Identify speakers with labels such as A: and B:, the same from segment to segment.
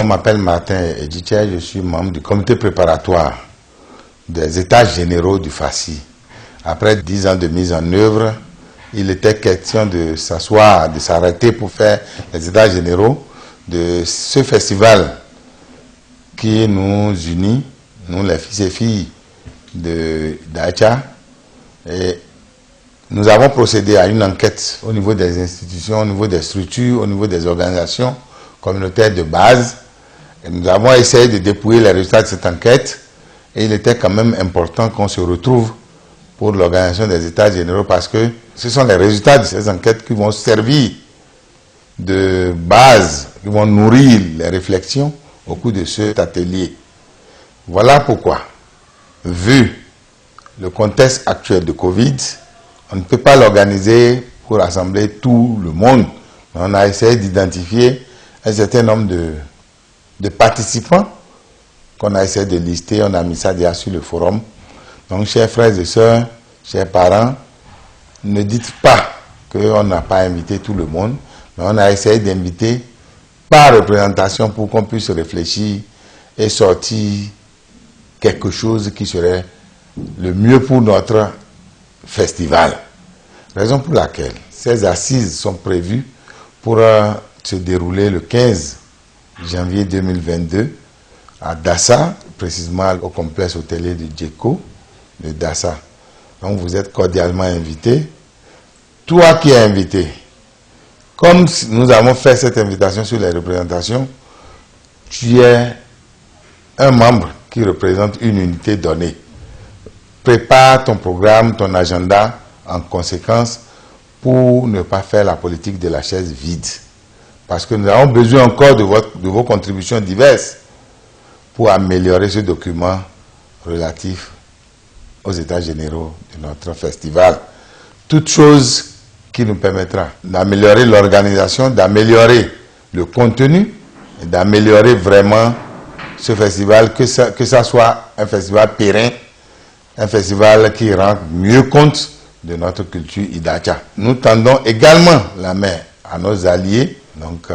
A: m'appelle Martin Edjiche, je suis membre du comité préparatoire des États généraux du FACI. Après 10 ans de mise en œuvre, il était question de s'asseoir, de s'arrêter pour faire les États généraux de ce festival qui nous unit, nous les fils et filles d'Acha. Et nous avons procédé à une enquête au niveau des institutions, au niveau des structures, au niveau des organisations communautaires de base. Et nous avons essayé de dépouiller les résultats de cette enquête. Et il était quand même important qu'on se retrouve pour l'organisation des États généraux parce que ce sont les résultats de ces enquêtes qui vont servir de base, qui vont nourrir les réflexions au cours de cet atelier. Voilà pourquoi, vu le contexte actuel de Covid, on ne peut pas l'organiser pour rassembler tout le monde. On a essayé d'identifier un certain nombre de participants qu'on a essayé de lister. On a mis ça déjà sur le forum. Donc, chers frères et sœurs, chers parents, ne dites pas qu'on n'a pas invité tout le monde, mais on a essayé d'inviter par représentation pour qu'on puisse réfléchir et sortir quelque chose qui serait le mieux pour notre festival. Raison pour laquelle ces assises sont prévues pour se dérouler le 15 janvier 2022 à Dassa, précisément au complexe hôtelier de Djeko de Dassa. Donc vous êtes cordialement invités. Toi qui es invité, comme nous avons fait cette invitation sur les représentations, tu es un membre qui représente une unité donnée. Prépare ton programme, ton agenda en conséquence pour ne pas faire la politique de la chaise vide. Parce que nous avons besoin encore de vos contributions diverses pour améliorer ce document relatif aux États généraux de notre festival. Toute chose qui nous permettra d'améliorer l'organisation, d'améliorer le contenu, et d'améliorer vraiment ce festival, que ça soit un festival périn, un festival qui rend mieux compte de notre culture Idacha. Nous tendons également la main à nos alliés. Donc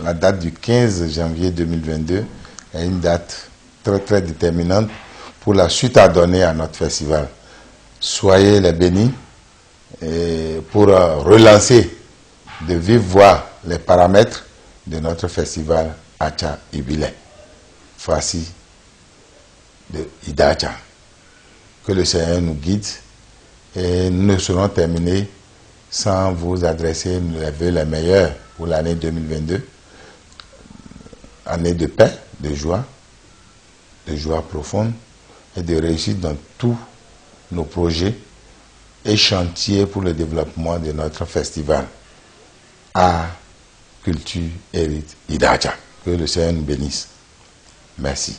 A: la date du 15 janvier 2022 est une date très très déterminante pour la suite à donner à notre festival. Soyez les bénis et pour relancer de vive voix les paramètres de notre festival Acha Ibile, Fassi de Idacha. Que le Seigneur nous guide et nous ne serons terminés sans vous adresser les vœux les meilleurs pour l'année 2022. Année de paix, de joie profonde et de réussite dans tous nos projets et chantiers pour le développement de notre festival. Art, culture, hérite, Idacha. Que le Seigneur nous bénisse. Merci.